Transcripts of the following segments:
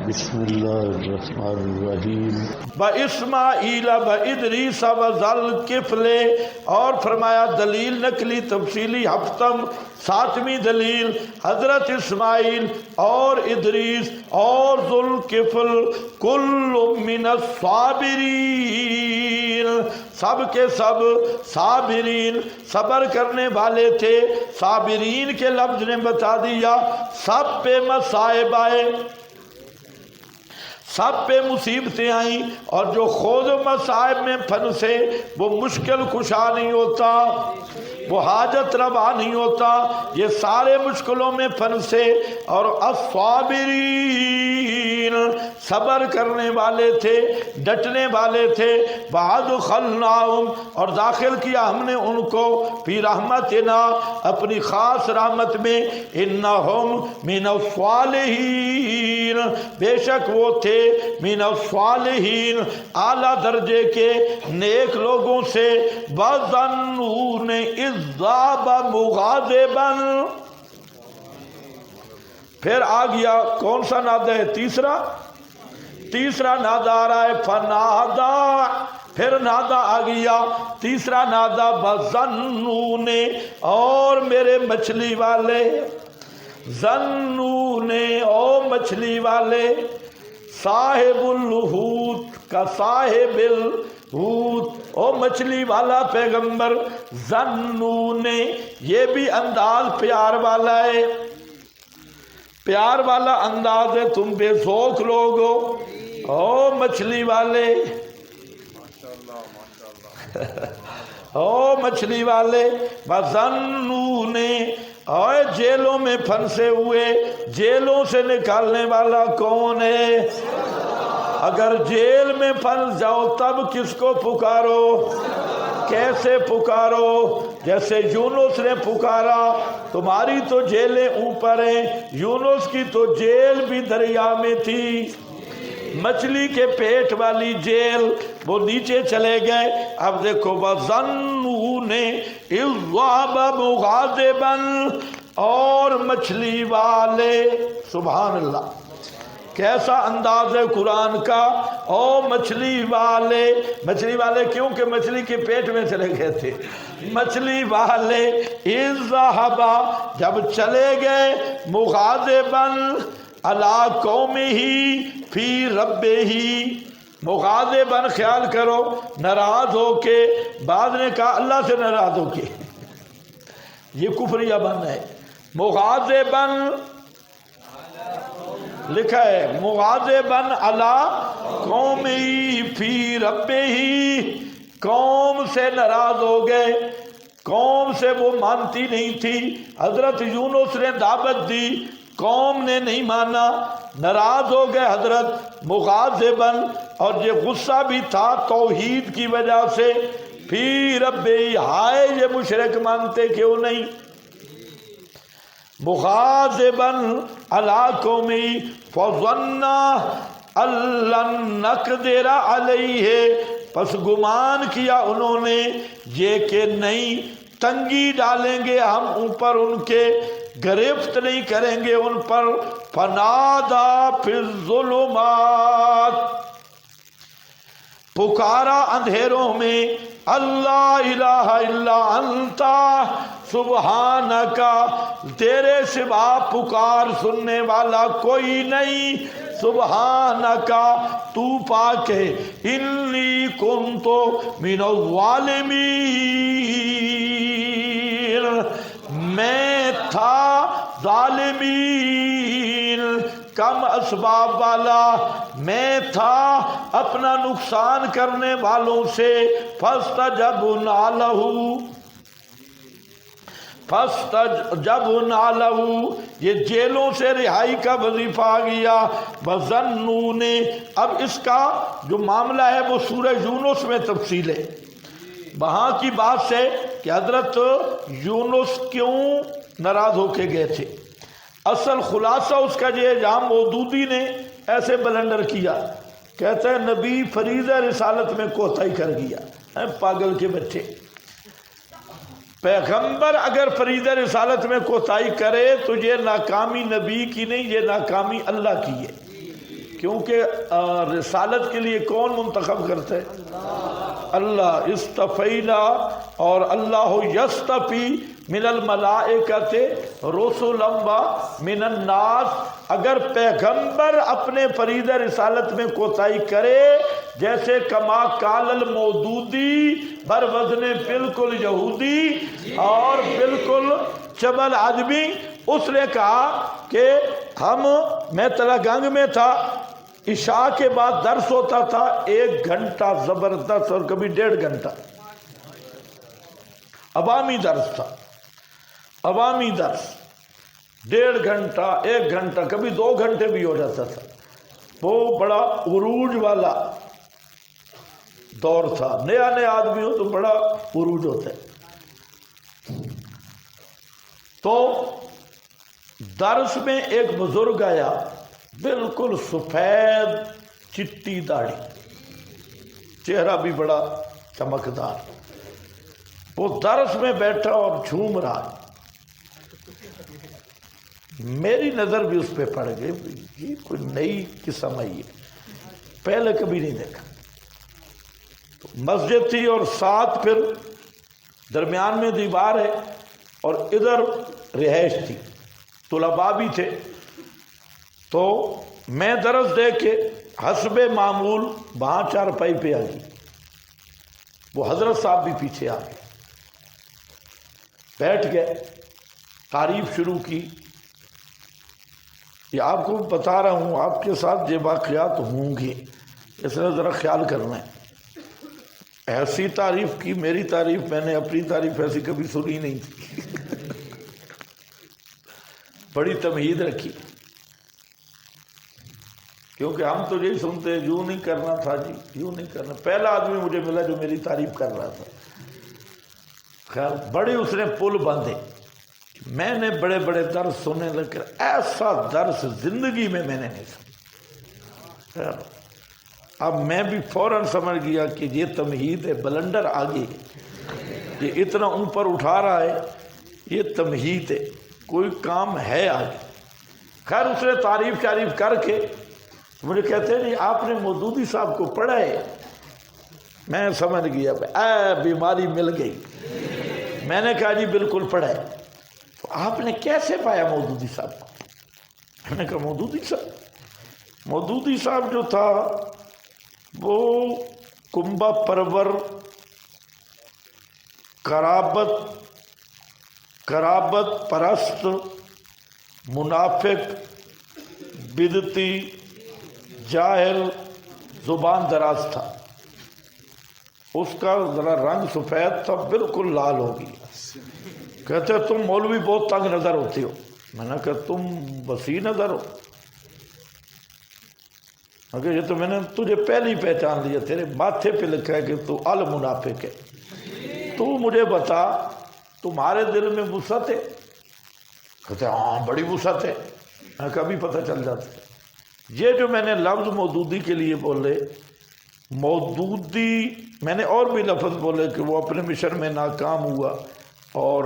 بسم اللہ الرحمن الرحیم باسماعیل بادریس وذل کفل، اور فرمایا دلیل نقلی تفصیلی ہفتم ساتویں دلیل حضرت اسماعیل اور ادریس اور ذوالکفل کل من الصابرین، سب کے سب صابرین صبر کرنے والے تھے۔ صابرین کے لفظ نے بتا دیا سب پہ مصائب آئے، سب پہ مصیبتیں آئیں، اور جو خود مصائب میں پھنسے وہ مشکل کشا نہیں ہوتا، وہ حاجت روا نہیں ہوتا، یہ سارے مشکلوں میں پھنسے اور الصابرین صبر کرنے والے تھے، ڈٹنے والے تھے۔ وَأَدْخَلْنَاهُمْ، اور داخل کیا ہم نے ان کو فی رحمتنا اپنی خاص رحمت میں، انہم من الصالحین، بے شک وہ تھے من الصالحین اعلیٰ درجے کے نیک لوگوں سے۔ وَظَنُّونَ إِذْ ذَهَبَ مُغَاضِبًا، پھر آ گیا کون سا نادہ ہے؟ تیسرا نادہ آ رہا ہے فنادا، پھر نادا آ گیا تیسرا نادا وَظَنُّونَ، اور میرے مچھلی والے، ظنون او مچھلی والے، صاحب الحوت کا صاحب الحوت، او مچھلی والا پیغمبر، ظنون یہ بھی انداز پیار والا ہے، پیار والا انداز ہے، تم بے ذوق لوگ ہو، او مچھلی والے، او مچھلی والے، وَظَنُّونَ، اور جیلوں میں پھنسے ہوئے، جیلوں سے نکالنے والا کون ہے؟ اگر جیل میں پھنس جاؤ تب کس کو پکارو؟ کیسے پکارو؟ جیسے یونس نے پکارا، تمہاری تو جیلیں اوپر ہیں، یونس کی تو جیل بھی دریا میں تھی، مچھلی کے پیٹ والی جیل، وہ نیچے چلے گئے۔ اب دیکھو وَظَنُّونَ إِذْ ذَهَبَ مُغَاضِبًا، اور مچھلی والے، سبحان اللہ کیسا انداز ہے قرآن کا، او مچھلی والے، مچھلی والے کیوں کہ مچھلی کے پیٹ میں چلے گئے تھے، مچھلی والے إِذْ ذَهَبَ جب چلے گئے، مُغَاضِبًا عَلَىٰ قَوْمِهِ فِي رَبِّهِ، مغاضباً خیال کرو ناراض ہو کے، بعد نے کہا اللہ سے ناراض ہو کے، یہ کفریہ بن ہے۔ مغاضباً لکھا ہے مغاضباً علی قومی فی ربہ، قوم سے ناراض ہو گئے، قوم سے وہ مانتی نہیں تھی، حضرت یونس نے دعوت دی، قوم نے نہیں مانا، ناراض ہو گئے حضرت مغاضباً، اور یہ غصہ بھی تھا توحید کی وجہ سے، فی ربی، ہائے یہ مشرک مانتے کیوں نہیں، مغاضباً علی قومی فظن ان لن نقدر علیہ، پس گمان کیا انہوں نے یہ کہ نہیں تنگی ڈالیں گے ہم اوپر ان کے، گرفت نہیں کریں گے ان پر۔ فنادا فی الظلمات، پکارا اندھیروں میں، اللہ الہ الا انت سبحانک، تیرے سوا پکار سننے والا کوئی نہیں، سبحانک تو پاک ہے، انی کنت من الظالمین، میں تھا ظالمین، کم اسباب والا، میں تھا اپنا نقصان کرنے والوں سے۔ فاستجبنا لہ، فاستجبنا لہ، یہ جیلوں سے رہائی کا وظیفہ آ گیا۔ وظنون، اب اس کا جو معاملہ ہے وہ سورہ یونس میں تفصیل ہے، وہاں کی بات سے کہ حضرت یونس کیوں ناراض ہو کے گئے تھے، اصل خلاصہ اس کا یہ جام مودودی نے ایسے بلنڈر کیا، کہتا ہے نبی فریضہ رسالت میں کوتاہی کر گیا، پاگل کے بچے، پیغمبر اگر فریضہ رسالت میں کوتاہی کرے تو یہ ناکامی نبی کی نہیں، یہ ناکامی اللہ کی ہے، کیونکہ رسالت کے لیے کون منتخب کرتے؟ اللہ. استفینا، اور اللہ یستفی من الملائکۃ رسلا و من الناس. اگر پیغمبر اپنے فرید رسالت میں کوتاہی کرے، جیسے کما قال المودودی بر وزن بالکل یہودی اور بالکل چبل عجمی، اس نے کہا کہ میں تلگنگ میں تھا، عشاء کے بعد درس ہوتا تھا 1 گھنٹہ زبردست، اور کبھی 1.5 گھنٹہ عوامی درس تھا. عوامی درس 1.5 گھنٹہ 1 گھنٹہ، کبھی 2 گھنٹے بھی ہو جاتا تھا. وہ بڑا عروج والا دور تھا. نیا نیا آدمی ہو تو بڑا عروج ہوتا ہے. تو درس میں ایک بزرگ آیا، بالکل سفید چٹی داڑھی، چہرہ بھی بڑا چمکدار. وہ درس میں بیٹھا اور جھوم رہا. میری نظر بھی اس پہ پڑ گئی، یہ کوئی نئی قسم آئی ہے، پہلے کبھی نہیں دیکھا. مسجد تھی اور ساتھ پھر درمیان میں دیوار ہے اور ادھر رہائش تھی، طلباء بھی تھے. تو میں درس دے کے حسب معمول وہاں چارپائی پہ آ گئی. وہ حضرت صاحب بھی پیچھے آ گئے، بیٹھ گئے، تعریف شروع کی. یہ آپ کو بتا رہا ہوں، آپ کے ساتھ یہ واقعات ہوں گے، اس نے ذرا خیال کرنا ہے. ایسی تعریف کی، میری تعریف، میں نے اپنی تعریف ایسی کبھی سنی نہیں تھی. بڑی تمہید رکھی، کیونکہ ہم تو یہی سنتے ہیں یوں نہیں کرنا تھا جی، یوں نہیں کرنا. پہلا آدمی مجھے ملا جو میری تعریف کر رہا تھا. خیر بڑی اس نے پل باندھے. میں نے بڑے بڑے درس سننے لگ کر، ایسا درس زندگی میں نے نہیں سنا. خیر اب میں بھی فوراً سمجھ گیا کہ یہ تمہید ہے، بلنڈر آگے، یہ اتنا اوپر اٹھا رہا ہے، یہ تمہید ہے، کوئی کام ہے آگے. خیر اس نے تعریف کر کے مجھے کہتے ہیں جی آپ نے مودودی صاحب کو پڑھا ہے. میں سمجھ گیا بیماری مل گئی. میں نے کہا جی بالکل پڑھا ہے. تو آپ نے کیسے پایا مودودی صاحب کو؟ میں نے کہا مودودی صاحب جو تھا وہ کنبہ پرور، قرابت پرست، منافق، بدعتی، جاہل، زبان دراز تھا. اس کا ذرا رنگ سفید تھا، بالکل لال ہو گیا. کہتے تم مولوی بہت تنگ نظر ہوتے ہو. میں نے کہا تم وسیع نظر ہو. اگر یہ تو میں نے تجھے پہلے ہی پہچان لیا، تیرے ماتھے پہ لکھا ہے کہ تو المنافق ہے. تو مجھے بتا تمہارے دل میں وسعت ہے؟ کہتے ہاں بڑی وسعت ہے. میں کبھی پتہ چل جاتا ہے. یہ جو میں نے لفظ مودودی کے لیے بولے، مودودی میں نے اور بھی لفظ بولے کہ وہ اپنے مشن میں ناکام ہوا اور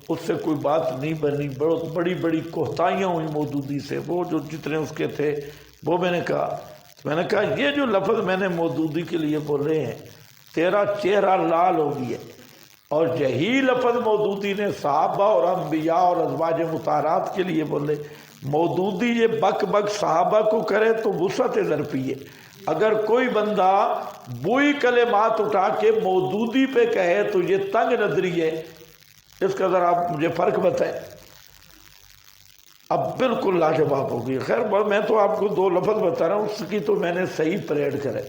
اس سے کوئی بات نہیں بنی، بڑی بڑی کوتاہیاں ہوئی مودودی سے. وہ جو جتنے اس کے تھے وہ میں نے کہا یہ جو لفظ میں نے مودودی کے لیے بولے ہیں، تیرا چہرہ لال ہو گیا. اور یہی لفظ مودودی نے صحابہ اور انبیاء اور ازواج مطہرات کے لیے بولے. مودودی یہ بک صحابہ کو کرے تو وسعت ظرفی ہے. اگر کوئی بندہ بوئی کلمات اٹھا کے مودودی پہ کہے تو یہ تنگ نظری ہے. اس کا ذرا آپ مجھے فرق بتائیں. اب بالکل لاجواب ہو گئی. خیر میں تو آپ کو 2 لفظ بتا رہا ہوں، اس کی تو میں نے صحیح پریڈ کرے،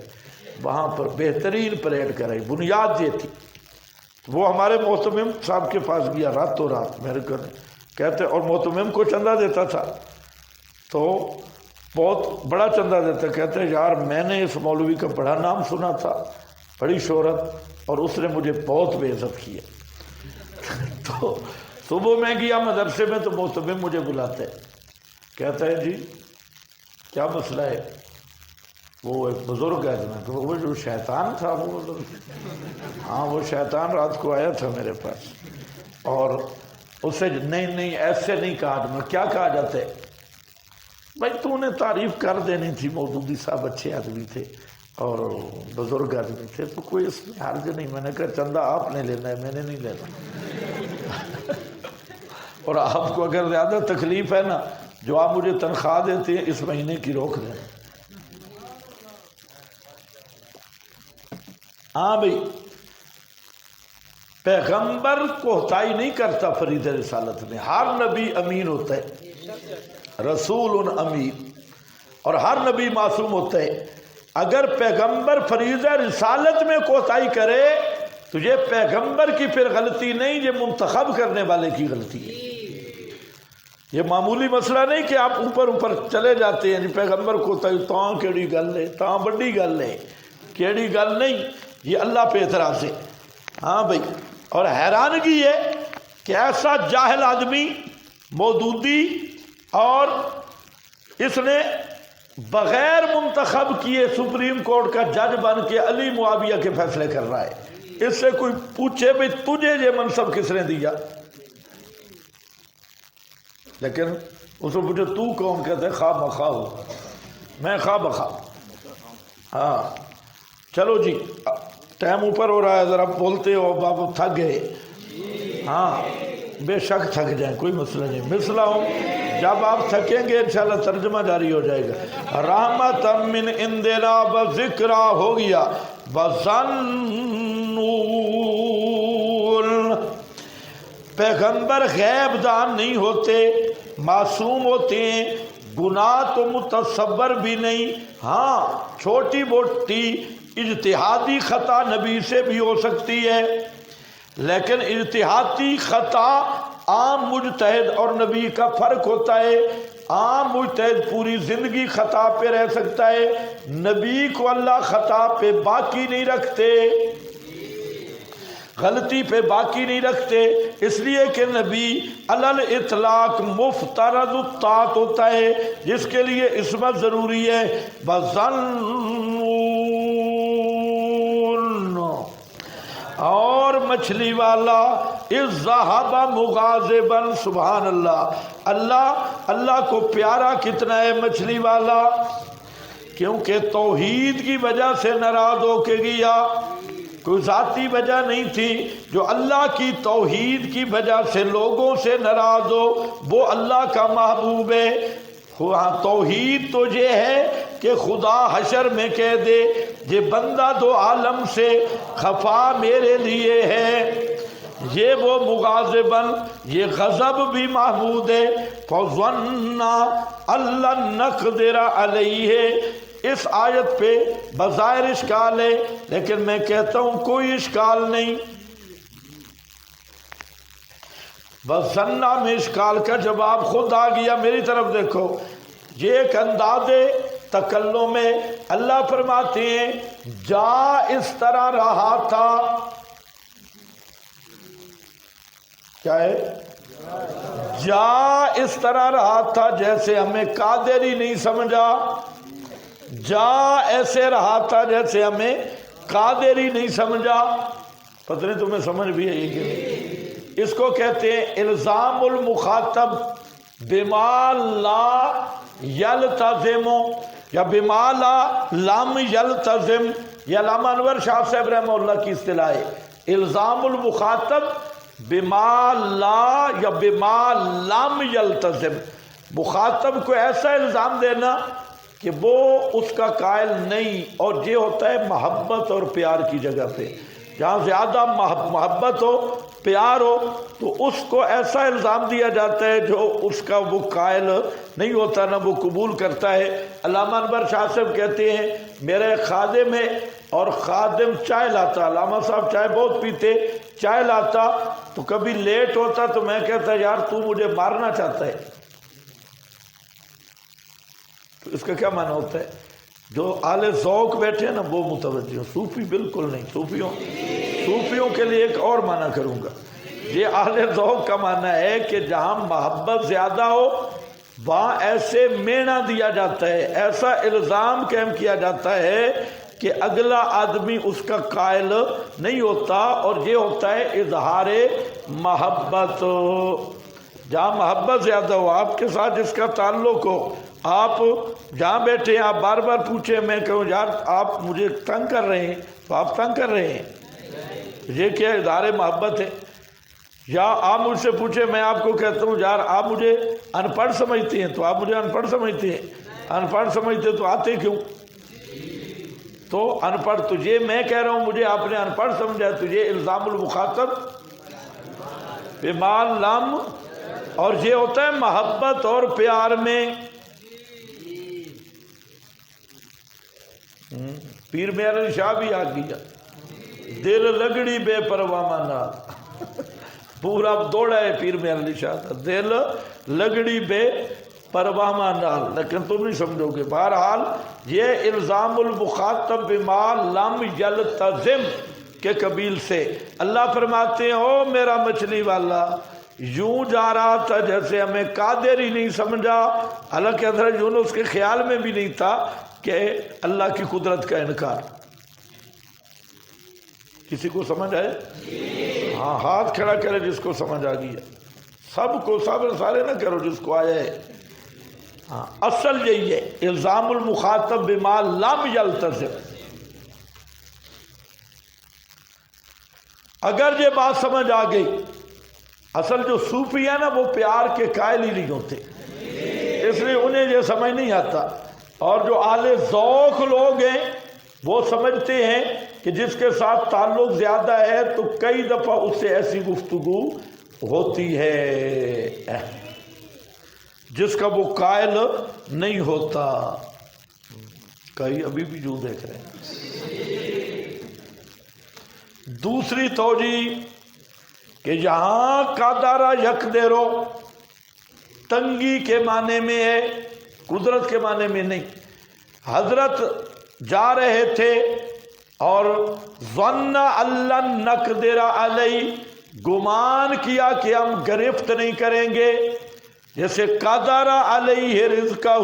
وہاں پر بہترین پریڈ کرائی. بنیاد یہ تھی. وہ ہمارے محتمم صاحب کے پاس گیا راتوں رات میرے گھر، کہتے اور محتمم کو چندہ دیتا تھا تو بہت بڑا چندہ دیتا. کہتے یار میں نے اس مولوی کا بڑا نام سنا تھا، بڑی شہرت، اور اس نے مجھے بہت بے عزت کیا. تو صبح میں گیا مدرسے میں تو محتمم مجھے بلاتے، کہتا ہے جی کیا مسئلہ ہے؟ وہ ایک بزرگ ہے. وہ جو شیطان تھا وہ ہاں وہ شیطان رات کو آیا تھا میرے پاس اور اسے نہیں ایسے نہیں کہا. میں کیا کہا جاتا ہے؟ بھائی تو نے تعریف کر دینی تھی، مودودی صاحب اچھے آدمی تھے اور بزرگ آدمی تھے، تو کوئی اس میں حرج نہیں۔ میں نے کہا چندہ آپ نے لینا ہے، میں نے نہیں لینا اور آپ کو اگر زیادہ تکلیف ہے نا، جو آپ مجھے تنخواہ دیتے ہیں اس مہینے کی روک دیں۔ ہاں بھئی، پیغمبر کوتاہی نہیں کرتا فرید رسالت میں، ہر نبی امین ہوتا ہے، رسول امین، اور ہر نبی معصوم ہوتا ہے۔ اگر پیغمبر فرید رسالت میں کوتاہی کرے تو یہ پیغمبر کی پھر غلطی نہیں، یہ منتخب کرنے والے کی غلطی ہے۔ یہ معمولی مسئلہ نہیں کہ آپ اوپر چلے جاتے ہیں، پیغمبر کوتاہی تاں کیڑی گل ہے، تاں بڑی گل ہے، کیڑی گل نہیں، یہ اللہ پہ اعتراض ہے۔ ہاں بھائی، اور حیرانگی ہے کہ ایسا جاہل آدمی مودودی، اور اس نے بغیر منتخب کیے سپریم کورٹ کا جج بن کے علی معاویہ کے فیصلے کر رہا ہے۔ اس سے کوئی پوچھے بھی تجھے یہ منصب کس نے دیا، لیکن اس کو پوچھے تو کون، کہتے ہیں خواہ مخواہ ہو، میں خواہ بخواہ۔ ہاں چلو جی، ٹائم اوپر ہو رہا ہے، ذرا بولتے ہو، آپ تھک گئے؟ ہاں بے شک تھک جائیں، کوئی مسئلہ نہیں، مثلا ہوں جب آپ تھکیں گے انشاءاللہ ترجمہ جاری ہو جائے گا۔ رحمت من عندنا بذکرہ ہو گیا، بظنون، پیغمبر غیب دان نہیں ہوتے، معصوم ہوتے ہیں، گناہ تو متصور بھی نہیں، ہاں چھوٹی موٹی اجتہادی خطا نبی سے بھی ہو سکتی ہے، لیکن اجتہادی خطا عام مجتہد اور نبی کا فرق ہوتا ہے۔ عام مجتہد پوری زندگی خطا پہ رہ سکتا ہے، نبی کو اللہ خطا پہ باقی نہیں رکھتے، غلطی پہ باقی نہیں رکھتے، اس لیے کہ نبی علل اطلاق مفترض الطاعت ہوتا ہے، جس کے لیے عصمت ضروری ہے۔ بظنون، اور مچھلی والا اذ ذہب مغاضبا، سبحان اللہ، اللہ کو پیارا کتنا ہے مچھلی والا، کیونکہ توحید کی وجہ سے ناراض ہو کے گیا، کوئی ذاتی وجہ نہیں تھی، جو اللہ کی توحید کی وجہ سے لوگوں سے ناراض ہو وہ اللہ کا محبوب ہے۔ توحید تو یہ ہے کہ خدا حشر میں کہہ دے یہ بندہ دو عالم سے خفا میرے لیے ہے، یہ وہ مغاضباً، یہ غضب بھی محمود ہے۔ فَظَنَّا أَلَّن نَّقْدِرَ عَلَيْهِ، اس آیت پہ بظاہر اشکال ہے، لیکن میں کہتا ہوں کوئی اشکال نہیں۔ بظنّا میں اشکال کا جواب خود آ گیا، میری طرف دیکھو، یہ ایک انداز تکلم میں اللہ فرماتے ہیں جا اس طرح رہا تھا، کیا ہے؟ جا اس طرح رہا تھا جیسے ہمیں قادری نہیں سمجھا، جا ایسے رہا تھا جیسے ہمیں قادری نہیں سمجھا۔ پتہ نہیں تمہیں سمجھ بھی ہے یہ کہ نہیں؟ اس کو کہتے ہیں الزام المخاطب بما لا یلتزم، یا بما لا لم یلتزم، یہ علامہ انور شاہ صاحب رحمہ اللہ کی اصطلاح ہے۔ الزام المخاطب بما لا یا بما لم یلتزم، مخاطب کو ایسا الزام دینا کہ وہ اس کا قائل نہیں، اور یہ ہوتا ہے محبت اور پیار کی جگہ پہ، جہاں زیادہ محبت ہو، پیار ہو، تو اس کو ایسا الزام دیا جاتا ہے جو اس کا وہ قائل نہیں ہوتا، نہ وہ قبول کرتا ہے۔ علامہ انور شاہ صاحب کہتے ہیں میرے خادم ہے، اور خادم چائے لاتا، علامہ صاحب چائے بہت پیتے، چائے لاتا تو کبھی لیٹ ہوتا تو میں کہتا یار تو مجھے مارنا چاہتا ہے، تو اس کا کیا معنی ہوتا ہے؟ جو اہل ذوق بیٹھے ہیں نا وہ متوجہ ہوں، صوفی بالکل نہیں، صوفیوں کے لیے ایک اور معنی کروں گا۔ یہ اہل ذوق کا معنی ہے کہ جہاں محبت زیادہ ہو وہاں ایسے مینا دیا جاتا ہے، ایسا الزام قائم کیا جاتا ہے کہ اگلا آدمی اس کا قائل نہیں ہوتا، اور یہ ہوتا ہے اظہار محبت۔ جہاں محبت زیادہ ہو، آپ کے ساتھ جس کا تعلق ہو آپ جہاں بیٹھے ہیں آپ بار بار پوچھیں، میں کہوں یار آپ مجھے تنگ کر رہے ہیں، تو آپ تنگ کر رہے ہیں، یہ کیا اظہار محبت ہے؟ یا آپ مجھ سے پوچھیں، میں آپ کو کہتا ہوں یار آپ مجھے ان پڑھ سمجھتے ہیں، تو آپ مجھے ان پڑھ سمجھتے ہیں، ان پڑھ سمجھتے تو آتے کیوں؟ تو ان پڑھ، تو یہ میں کہہ رہا ہوں مجھے آپ نے ان پڑھ سمجھا، تو یہ الزام المخاطب بما لم، اور یہ ہوتا ہے محبت اور پیار میں۔ پیر میاں علی شاہ بھی آ گیا، دل لگڑی بے پرواہ مانا، پورا دوڑا ہے پیر میاں علی شاہ کا، دل لگڑی بے پرواہ مانا، لیکن تم نہیں سمجھو گے۔ بہرحال یہ الزام المخاطب بما لم یلتزم کے قبیل سے اللہ فرماتے ہیں او میرا مچھلی والا، یوں جا رہا تھا جیسے ہمیں قادر ہی نہیں سمجھا، حالانکہ حضرت یونس کے خیال میں بھی نہیں تھا کہ اللہ کی قدرت کا انکار۔ کسی کو سمجھ آئے؟ ہاں ہاتھ کھڑا کرے جس کو سمجھ آ گیا، سب کو سارے نہ کرو جس کو آیا ہے۔ ہاں اصل یہی ہے الزام المخاطب بما لم یلتزم۔ اگر یہ بات سمجھ آ گئی، اصل جو صوفی ہے نا وہ پیار کے قائل ہی نہیں ہوتے، اس لیے انہیں یہ سمجھ نہیں آتا، اور جو اہل ذوق لوگ ہیں وہ سمجھتے ہیں کہ جس کے ساتھ تعلق زیادہ ہے تو کئی دفعہ اس سے ایسی گفتگو ہوتی ہے جس کا وہ قائل نہیں ہوتا۔ کئی ابھی بھی جو دیکھ رہے ہیں۔ دوسری توجیہ کہ یہاں قادر یقدرو تنگی کے معنی میں ہے، قدرت کے معنی میں نہیں۔ حضرت جا رہے تھے اور ظن اللہ نقدر علیہ، گمان کیا کہ ہم گرفت نہیں کریں گے، جیسے قدر علیہ رزقہ،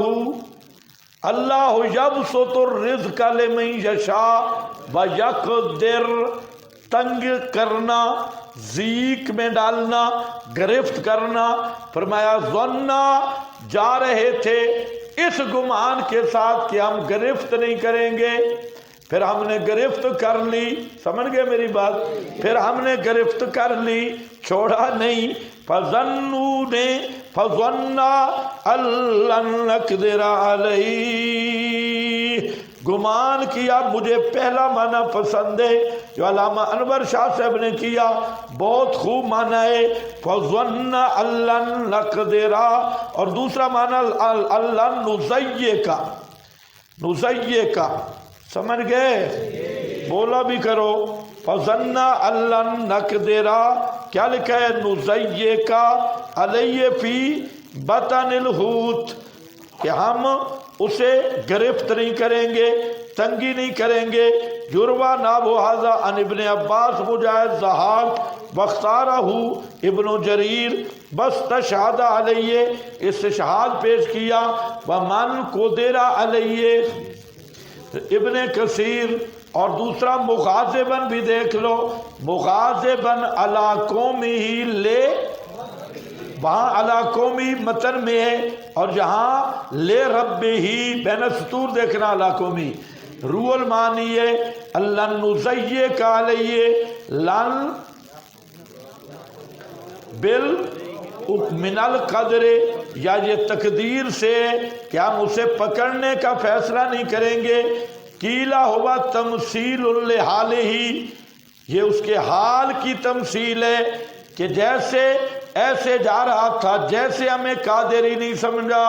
اللہ یبسط الرزق لمن یشاء ویقدر، تنگ کرنا، ضیق میں ڈالنا، گرفت کرنا۔ فرمایا ظنّا، جا رہے تھے اس گمان کے ساتھ کہ ہم گرفت نہیں کریں گے، پھر ہم نے گرفت کر لی، سمجھ گئے میری بات؟ پھر ہم نے گرفت کر لی، چھوڑا نہیں۔ فظنوا نے فظنّا ان نقدر علیہ، گمان کیا۔ مجھے پہلا معنی پسند ہے جو علامہ انور شاہ صاحب نے کیا، بہت خوب معنی ہے، فظن اللہ نقدر، اور دوسرا معنی اللہ نزیّکا، نزیّکا، سمجھ گئے؟ بولا بھی کرو، فظن اللہ نقدر، کیا لکھا ہے؟ نزیّکا علیہ فی بطن الحوت، کہ ہم اسے گرفت نہیں کریں گے، تنگی نہیں کریں گے۔ یرویٰ نحو ھذا عن ابن عباس مجاہد ضحاک واختارہ ابن جریر، بس تشہد علیہ، استشہاد پیش کیا، ومن قدر علیہ، ابن کثیر، اور دوسرا مغاضباً بھی دیکھ لو، مغاضباً علی قومہ لے، وہاں علی قومی متن میں ہے، اور جہاں لے رب ہی بین السطور دیکھنا علی قومی، روح المانی ہے اللہ نزیّک علیہ لن بل من القدر، یا یہ تقدیر سے کہ ہم اسے پکڑنے کا فیصلہ نہیں کریں گے۔ قیلہ ہوا تمثیل لحالہ، یہ اس کے حال کی تمثیل ہے کہ جیسے ایسے جا رہا تھا جیسے ہمیں قادر ہی نہیں سمجھا۔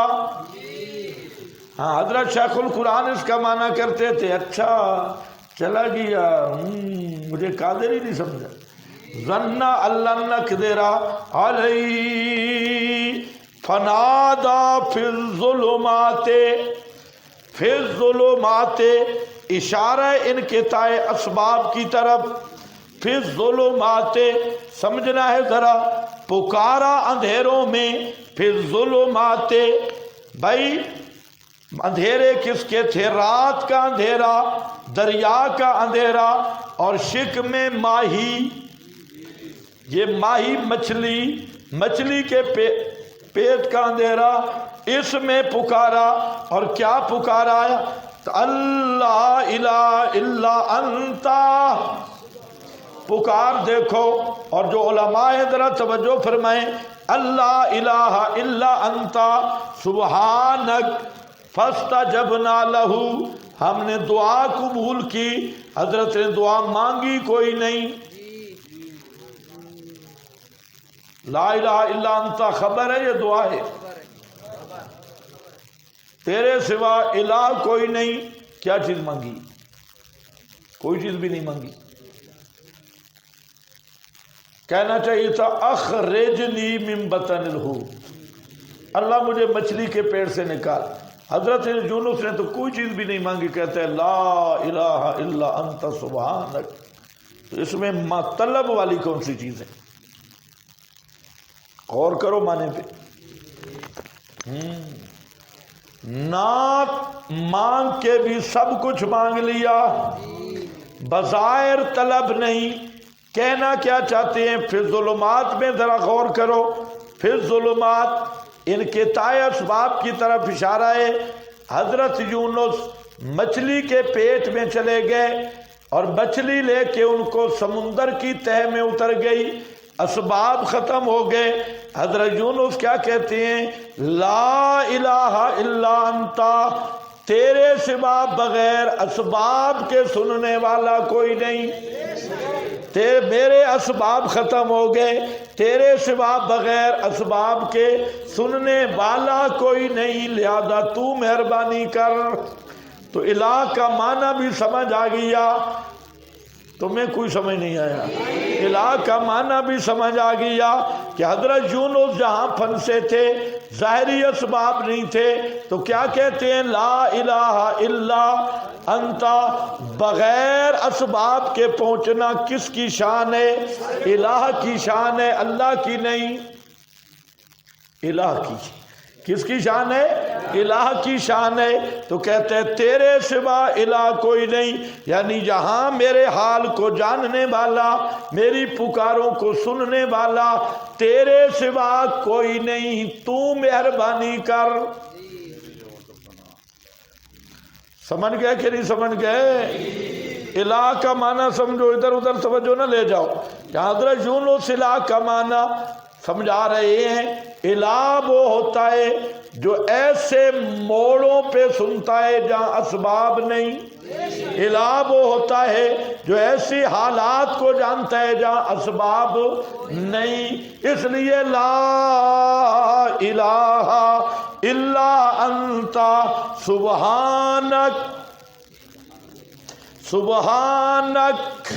ہاں حضرت شیخ القرآن اس کا معنی کرتے تھے، اچھا چلا گیا، مجھے قادر ہی نہیں سمجھا۔ ظن اللہ نقدر علیہ فنادى فی الظلمات، فی الظلمات اشارہ انقطاع اسباب کی طرف، فی الظلمات سمجھنا ہے ذرا، پکارا اندھیروں میں، فی الظلمات، بھائی اندھیرے کس کے تھے؟ رات کا اندھیرا، دریا کا اندھیرا، اور شک میں ماہی، یہ ماہی مچھلی، مچھلی کے پیٹ کا اندھیرا، اس میں پکارا، اور کیا پکارا؟ اللہ الہ الا انتا، پکار دیکھو۔ اور جو علماء ہیں ذرا توجہ فرمائیں، اللہ الہ الا انتا سبحانک فاستجبنا لہ، ہم نے دعا قبول کی، حضرت نے دعا مانگی کوئی نہیں۔ لا الہ الا انتا خبر ہے، یہ دعا ہے، تیرے سوا الہ کوئی نہیں۔ کیا چیز مانگی؟ کوئی چیز بھی نہیں مانگی۔ کہنا چاہیے تھا اخرجنی من بطن الحوت، اللہ مجھے مچھلی کے پیٹ سے نکال۔ حضرت یونس نے تو کوئی چیز بھی نہیں مانگی، کہتے ہیں لا الہ الا انت سبحانک۔ تو اس میں طلب والی کون سی چیز ہے؟ غور کرو معنی پہ۔ نہ مانگ کے بھی سب کچھ مانگ لیا، بظاہر طلب نہیں۔ کہنا کیا چاہتے ہیں؟ فی الظلمات میں ذرا غور کرو، فی الظلمات انقطاع اسباب کی طرف اشارہ ہے۔ حضرت یونس مچھلی کے پیٹ میں چلے گئے اور مچھلی لے کے ان کو سمندر کی تہہ میں اتر گئی، اسباب ختم ہو گئے۔ حضرت یونس کیا کہتے ہیں؟ لا الہ الا انتا، تیرے سوا بغیر اسباب کے سننے والا کوئی نہیں، میرے اسباب ختم ہو گئے، تیرے سوا بغیر اسباب کے سننے والا کوئی نہیں، لہذا تو مہربانی کر۔ تو الہ کا معنی بھی سمجھ آ گیا، تمہیں کوئی سمجھ نہیں آیا؟ الہ کا معنی بھی سمجھ آ گیا کہ حضرت یونس جہاں پھنسے تھے ظاہری اسباب نہیں تھے، تو کیا کہتے ہیں؟ لا الہ الا انتا، بغیر اسباب کے پہنچنا کس کی شان ہے؟ الہ کی شان ہے، اللہ کی نہیں، الہ کی۔ کس کی شان ہے؟ الہ کی شان ہے۔ تو کہتے ہیں تیرے سوا الہ کوئی نہیں، یعنی جہاں میرے حال کو جاننے والا، میری پکاروں کو سننے والا تیرے سوا کوئی نہیں، تو مہربانی کر۔ سمجھ گئے کہ نہیں سمجھ گئے؟ الہ کا معنی سمجھو، ادھر ادھر توجہ نہ لے جاؤ۔ حضرت یونس الہ کا معنی سمجھا رہے ہیں۔ الہ وہ ہوتا ہے جو ایسے موڑوں پہ سنتا ہے جہاں اسباب نہیں، الہ وہ ہوتا ہے جو ایسی حالات کو جانتا ہے جہاں اسباب نہیں۔ اس لیے لا الہ الا انتا سبحانک، سبحانک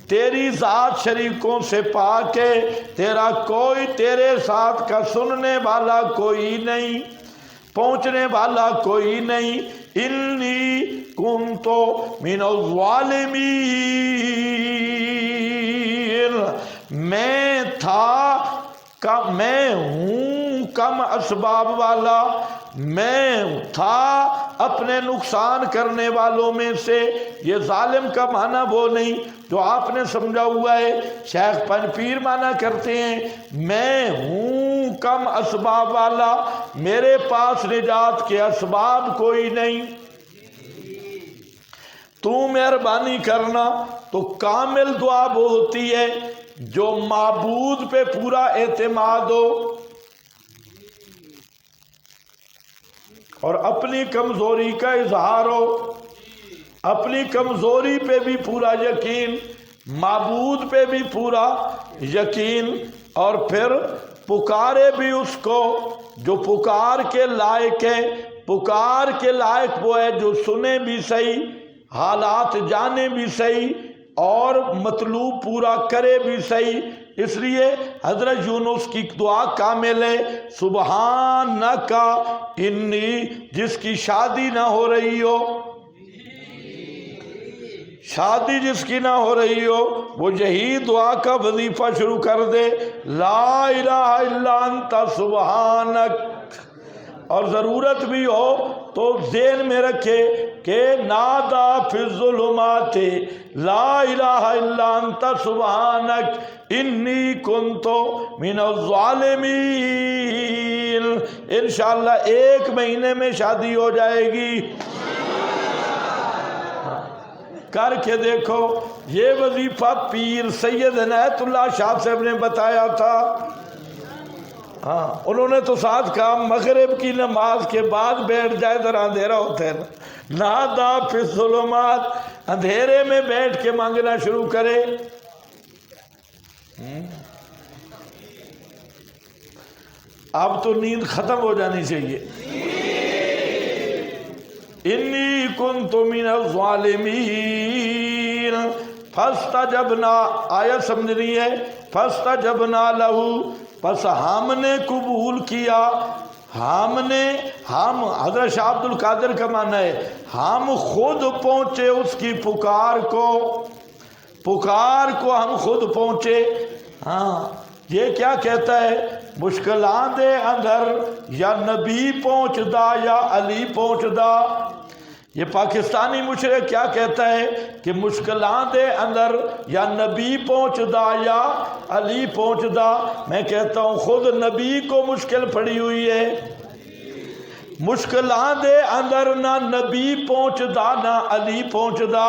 تیری ذات شریکوں سے پاک ہے، تیرا کوئی تیرے ساتھ کا سننے والا کوئی نہیں، پہنچنے والا کوئی نہیں۔ انی کنتو من الظالمین، میں ہوں کم اسباب والا، میں تھا اپنے نقصان کرنے والوں میں سے۔ یہ ظالم کا معنی وہ نہیں جو آپ نے سمجھا ہوا ہے، شیخ پن پیر معنی کرتے ہیں میں ہوں کم اسباب والا، میرے پاس نجات کے اسباب کوئی نہیں، تو مہربانی کرنا۔ تو کامل دعا وہ ہوتی ہے جو معبود پہ پورا اعتماد ہو اور اپنی کمزوری کا اظہار ہو، اپنی کمزوری پہ بھی پورا یقین، معبود پہ بھی پورا یقین، اور پھر پکارے بھی اس کو جو پکار کے لائق ہے۔ پکار کے لائق وہ ہے جو سنے بھی صحیح، حالات جانے بھی صحیح، اور مطلوب پورا کرے بھی صحیح۔ اس لیے حضرت یونس کی دعا کامل ہے، سبحانک انی، جس کی شادی نہ ہو رہی ہو، شادی جس کی نہ ہو رہی ہو، وہ یہی دعا کا وظیفہ شروع کر دے، لا الہ الا انت سبحانک۔ اور ضرورت بھی ہو تو ذہن میں رکھے کہ نادا فی الظلمات لا الہ الا انت سبحانک انی کنت من الظالمین۔ انشاءاللہ 1 مہینے میں شادی ہو جائے گی۔ کر کے دیکھو، یہ وظیفہ پیر سید عنایت اللہ شاہ صاحب نے بتایا تھا۔ ہاں انہوں نے تو ساتھ کہا مغرب کی نماز کے بعد بیٹھ جائے، ذرا اندھیرا ہوتا ہے نا، نادا فی الظلمات، اندھیرے میں بیٹھ کے مانگنا شروع کرے۔ اب تو نیند ختم ہو جانی چاہیے۔ انی کنت من الظالمین فاستجبنا، آیت سمجھنی ہے، فاستجبنا لہو، پس ہم نے قبول کیا، ہم حضرت شاہ عبد القادر کا معنی ہے ہم خود پہنچے اس کی پکار کو ہم خود پہنچے۔ ہاں یہ کیا کہتا ہے؟ مشکلات دے اندر یا نبی پہنچدا یا علی پہنچدا۔ یہ پاکستانی مشرک کیا کہتا ہے کہ مشکلات دے اندر یا نبی پہنچدا یا علی پہنچدا۔ میں کہتا ہوں خود نبی کو مشکل پڑی ہوئی ہے، مشکلات دے اندر نہ نبی پہنچدا نہ علی پہنچدا۔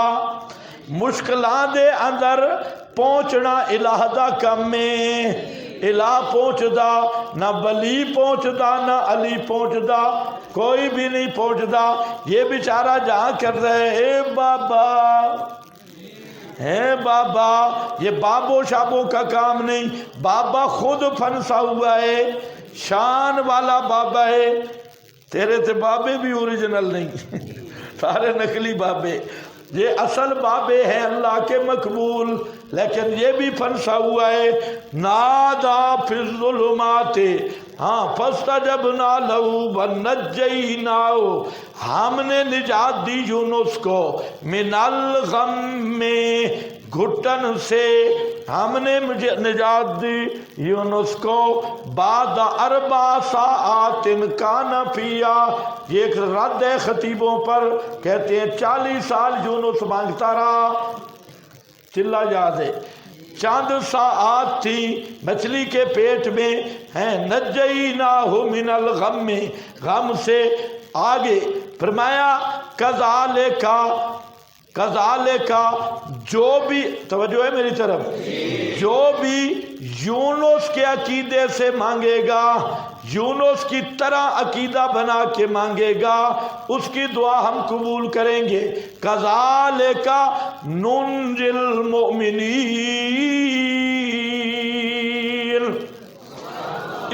مشکلات دے اندر پہنچنا الہ دا کم میں، الہ پہنچدا نہ بلی پہنچدا نہ علی پہنچدا، کوئی بھی نہیں پہنچدا۔ یہ بیچارہ جہاں کر رہے اے بابا، یہ بابوں شابوں کا کام نہیں، بابا خود پھنسا ہوا ہے، شان والا بابا ہے۔ تیرے تے بابے بھی اوریجنل نہیں، سارے نقلی بابے، یہ اصل بابے ہیں اللہ کے مقبول، لیکن یہ بھی پھنسا ہوا ہے۔ نادا فی الظلمات، ہاں فاستجبنا لہو ونجیناہ، ہم نے نجات دی یونس کو، من الغم، گھٹن سے ہم نے نجات دی یونس کو، بعد 4 ساعات کان فیہا، یہ ایک رد ہے خطیبوں پر، کہتے ہیں 40 سال یونس مانگتا رہا۔ چلا یاد ہے، چند ساعات تھی مچھلی کے پیٹ میں، ہیں نجیناہ من الغم، غم سے آگے فرمایا کذالکا، جو بھی توجہ ہے میری طرف، جو بھی یونس کے عقیدے سے مانگے گا، یونس کی طرح عقیدہ بنا کے مانگے گا، اس کی دعا ہم قبول کریں گے۔ کذالکا ننجی المؤمنین،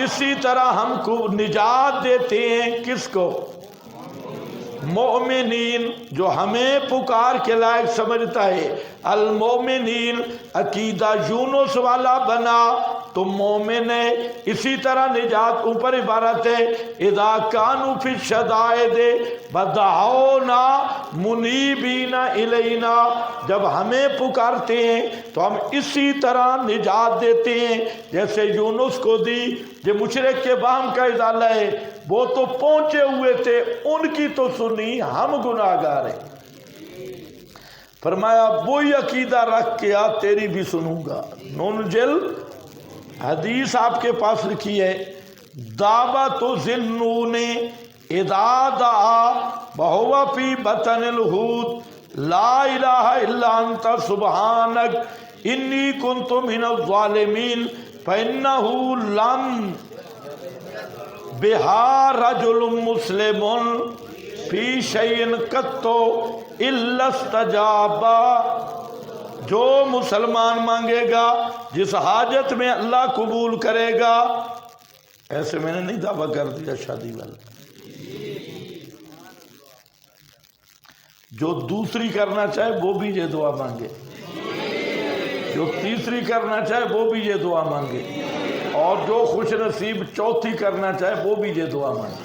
اسی طرح ہم کو نجات دیتے ہیں، کس کو؟ مومنین، جو ہمیں پکار کے لائق سمجھتا ہے۔ المومنین، عقیدہ یونس والا بنا تو مومن ہے۔ اسی طرح نجات اوپر عبارت ہے، اذا کانوا فی الشدائد بدعونا منیبین الینا، جب ہمیں پکارتے ہیں تو ہم اسی طرح نجات دیتے ہیں جیسے یونس کو دی۔ یہ مشرک کے وہم کا ازالہ ہے، وہ تو پہنچے ہوئے تھے، ان کی تو سنی، ہم گناہ گار ہیں۔ فرمایا وہی عقیدہ رکھ کے آ، تیری بھی سنوں گا۔ ننجل حدیث آپ کے پاس لکھی ہے، دعوت ذنون اذا دعا وهو فی بطن الحوت لا الہ الا انت سبحانک انی کنت من الظالمین فإنه لم بہا رجل مسلم فی شیء قط الا استجاب، جو مسلمان مانگے گا جس حاجت میں اللہ قبول کرے گا۔ ایسے میں نے نہیں دعویٰ کر دیا شادی والا، جو دوسری کرنا چاہے وہ بھی یہ دعا مانگے، جو تیسری کرنا چاہے وہ بھی یہ دعا مانگے، اور جو خوش نصیب چوتھی کرنا چاہے وہ بھی یہ دعا مانگے۔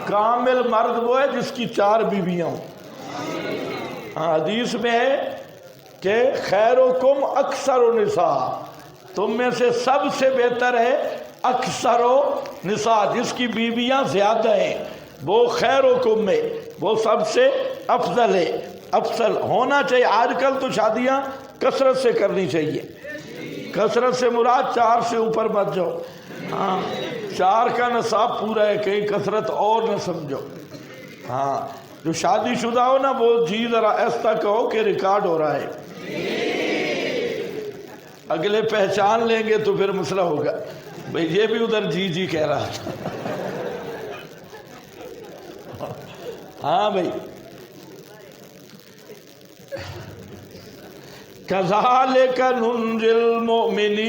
کامل مرد وہ ہے جس کی 4 بیویاں ہوں۔ حدیث میں ہے کہ خیرکم اکثر النساء، تم میں سے سب سے بہتر ہے اکثر النساء، جس کی بیویاں زیادہ ہیں، وہ خیرکم میں وہ سب سے افضل ہے، افضل ہونا چاہیے۔ آج کل تو شادیاں کثرت سے کرنی چاہیے، کثرت سے مراد 4 سے اوپر مت جاؤ۔ ہاں چار کا نصاب پورا ہے، کہیں کثرت اور نہ سمجھو۔ ہاں جو شادی شدہ ہو نا وہ جی ذرا ایسا کہو کہ ریکارڈ ہو رہا ہے، اگلے پہچان لیں گے تو پھر مسئلہ ہوگا، بھئی یہ بھی ادھر جی جی کہہ رہا تھا۔ ہاں بھئی کذالک ننجی المؤمنین،